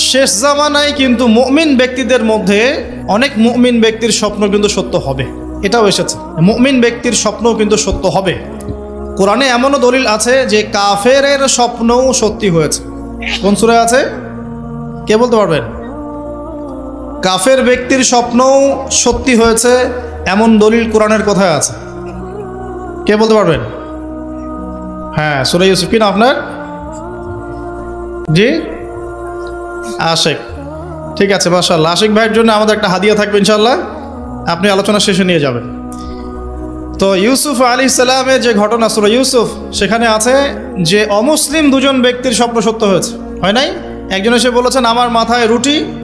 শেষ জামানায় কিন্তু মুমিন ব্যক্তিদের মধ্যে অনেক মুমিন ব্যক্তির স্বপ্ন কিন্তু সত্য হবে, এটাও এসেছে। মুমিন ব্যক্তির স্বপ্নও কিন্তু সত্য হবে। কোরআনে এমনও দলিল আছে যে কাফেরের স্বপ্নও সত্যি হয়েছে। কোন সূরায় আছে কে বলতে পারবেন? কাফের ব্যক্তির স্বপ্নও সত্যি হয়েছে এমন দলিল কোরআনের কোথায় আছে? কে বলতে পারবেন? হ্যাঁ, সূরা ইউসুফ। কি না আপনার? জি, আশিক। ঠিক আছে, মাশাআল্লাহ। আশিক ভাইয়ের জন্য আমাদের একটা হাদিয়া থাকবে ইনশাআল্লাহ, আপনি আলোচনা শেষে নিয়ে যাবেন। তো ইউসুফ আলাইহিস সালামের যে ঘটনা সূরা ইউসুফ, সেখানে আছে যে অমুসলিম দুজন ব্যক্তির স্বপ্ন সত্য হয়েছে, হয় নাই? একজন এসে বলেছেন আমার মাথায়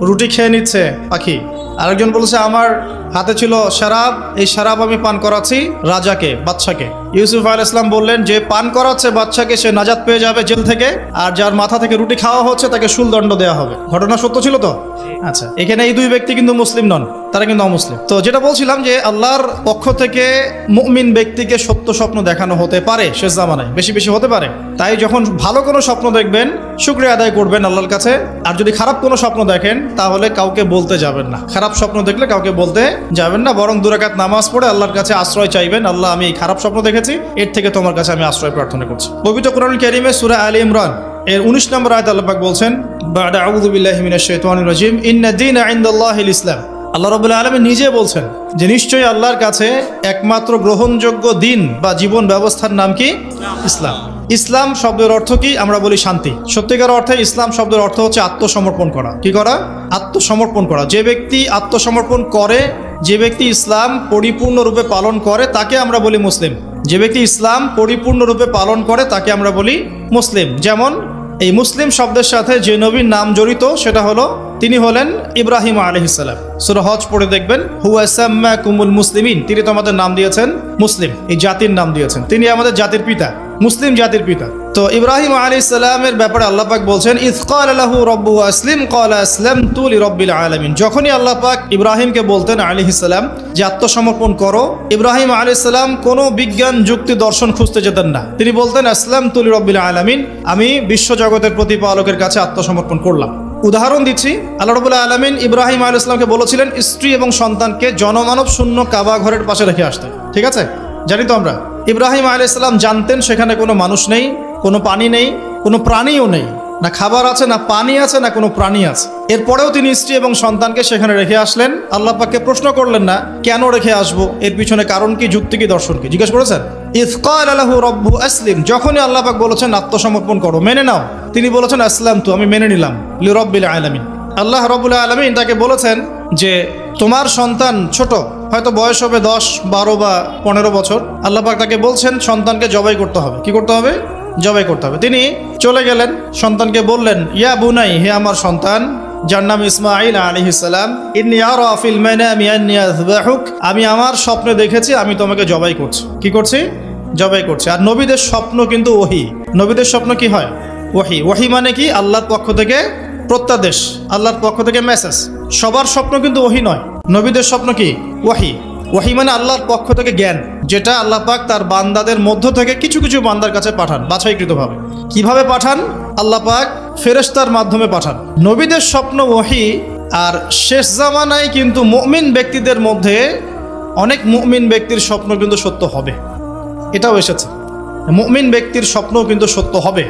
রুটি খেয়ে নিচ্ছে পাখি। আরেকজন বলেছে আমার হাতে ছিল শরাব, এই শরাব আমি পান করাচ্ছি রাজাকে, বাদশাকে। ইউসুফ আলাইহিস সালাম বললেন যে পান করাচ্ছে বাদশাকে সে নাজাত পেয়ে যাবে জেল থেকে, আর যার মাথা থেকে রুটি খাওয়া হচ্ছে তাকে শুলদণ্ড দেওয়া হবে। ঘটনা সত্য ছিল তো? আচ্ছা, এখানে এই দুই ব্যক্তি কিন্তু মুসলিম নন, তারা কিন্তু অমুসলিম। তো যেটা বলছিলাম যে আল্লাহর পক্ষ থেকে মুমিন ব্যক্তিকে সত্য স্বপ্ন দেখানো হতে পারে শেষ জামানায়, বেশি বেশি হতে পারে। তাই যখন ভালো কোনো স্বপ্ন দেখবেন শুকরিয়া আদায় করবেন আল্লাহর কাছে। আর যদি খারাপ কোনো স্বপ্ন দেখেন তাহলে কাউকে বলতে যাবেন না। খারাপ স্বপ্ন দেখলে কাউকে বলতে যাবেন না, বরং 2 রাকাত নামাজ পড়ে আল্লাহর কাছে আশ্রয় চাইবেন। আল্লাহ, আমি এই খারাপ স্বপ্ন দেখেছি, এর থেকে তোমার কাছে আমি আশ্রয় প্রার্থনা করছি। পবিত্র কোরআনুল কারীমে সূরা আলে ইমরান এর 19 নম্বর আয়াতে আল্লাহ পাক বলছেন, বা'দা আউযু বিল্লাহি মিনাশ শাইতানির রাজিম, ইন্না দীনা ইনদাল্লাহিল ইসলাম। আল্লাহ রাব্বুল আলামিন নিজে বলছেন যে নিশ্চয়ই আল্লাহর কাছে একমাত্র গ্রহণযোগ্য দিন বা জীবন ব্যবস্থার নাম কি? ইসলাম। ইসলাম শব্দের অর্থ কি? আমরা বলি শান্তি। সত্যিকার অর্থে ইসলাম শব্দের অর্থ হচ্ছে আত্মসমর্পণ করা। কি করা? আত্মসমর্পণ করা। যে ব্যক্তি আত্মসমর্পণ করে, যে ব্যক্তি ইসলাম পরিপূর্ণরূপে পালন করে, তাকে আমরা বলি মুসলিম। যে ব্যক্তি ইসলাম পরিপূর্ণরূপে পালন করে তাকে আমরা বলি মুসলিম। যেমন এই মুসলিম শব্দের সাথে যে নবীর নাম জড়িত সেটা হলো, তিনি হলেন ইব্রাহিম আলাইহিস সালাম। সূরা হজ পড়ে দেখবেন, হুয়া সাম্মাকুমুল মুসলিমিন, তিনি তো আমাদের নাম দিয়েছেন মুসলিম, এই জাতির নাম দিয়েছেন। তিনি আমাদের জাতির পিতা, মুসলিম জাতির পিতা। তো ইব্রাহিম আলাইহিস সালামের ব্যাপারে আল্লাহ পাক বলছেন, ইয ক্বালা লাহু রাব্বুহু আসলিম ক্বালা আসলামতু লিরাব্বিল আলামিন। যখনই আল্লাহ পাক ইব্রাহিমকে বলতেন আলাইহিস সালাম যে আত্মসমর্পণ করো, ইব্রাহিম আলাইহিস সালাম কোনো বিজ্ঞান যুক্তি দর্শন খুঁজতে যেতেন না। তিনি বলতেন আসলামতু লিরাব্বিল আলামিন, আমি বিশ্বজগতের প্রতিপালকের কাছে আত্মসমর্পণ করলাম। উদাহরণ দিচ্ছি, আল্লাহ রাব্বুল আলামিন ইব্রাহিম আলাইহিস সালামকে বলেছিলেন স্ত্রী এবং সন্তানকে জনমানব শূন্য কাবা ঘরের পাশে রেখে আসতে। ঠিক আছে, জানি তো আমরা। ইব্রাহিম আলাইহিস সালাম জানতেন সেখানে কোনো মানুষ নেই, কোনো পানি নেই, কোনো প্রাণীও নেই, না খাবার আছে, না পানি আছে, না কোনো প্রাণী আছে। এরপরেও তিনি স্ত্রী এবং সন্তানকে সেখানে রেখে আসলেন। আল্লাহ পাককে প্রশ্ন করলেন না কেন রেখে আসবো, এর পিছনে কারণ কি, যুক্তি কি, দর্শন কি, জিজ্ঞেস করেছেন? ইয ক্বালা লাহু রাব্বুহু আসলিম, যখনই আল্লাহ পাক বলেছেন আত্মসমর্পণ করো, মেনে নাও, তিনি বলেছেন আসলামতু, আমি মেনে নিলাম, লিরাব্বিল আলামিন। আল্লাহ রাব্বুল আলামিন তাকে বলেছেন যে তোমার সন্তান ছোট, হয়তো বয়স হবে 10, 12 বা 15 বছর। আল্লাহ পাক তাকে বলছেন সন্তানকে জবাই করতে হবে। কি করতে হবে? জবাই করতে হবে। তিনি চলে গেলেন, সন্তানকে বললেন, ইয়া বুনাই, হে আমার সন্তান, যার নাম ইসমাঈল আলাইহিস সালাম, ইন্নী আরা ফিল মানামি আন্নী আযবাহুক, আমি আমার স্বপ্নে দেখেছি আমি তোমাকে জবাই করছি। কি করছি? জবাই করছি। আর নবীদের স্বপ্ন কিন্তু ওহী। নবীদের স্বপ্ন কি হয়? ওহী। ওহী মানে কি? আল্লাহর পক্ষ থেকে প্রত্যাদেশ, আল্লাহর পক্ষ থেকে মেসেজ। সবার স্বপ্ন কিন্তু ওহী নয়। নবীদের স্বপ্ন কি? ওহী। ওহী মানে আল্লাহর পক্ষ থেকে জ্ঞান, যেটা আল্লাহ পাক তার বান্দাদের মধ্য থেকে কিছু কিছু বান্দার কাছে পাঠান বাছাইকৃতভাবে। কিভাবে পাঠান? আল্লাহ পাক ফেরেশতার মাধ্যমে পাঠান। নবীদের স্বপ্ন ওহী। আর শেষ জামানায় কিন্তু মুমিন ব্যক্তিদের মধ্যে অনেক মুমিন ব্যক্তির স্বপ্ন কিন্তু সত্য হবে, এটাও এসেছে। মুমিন ব্যক্তির স্বপ্নও কিন্তু সত্য হবে।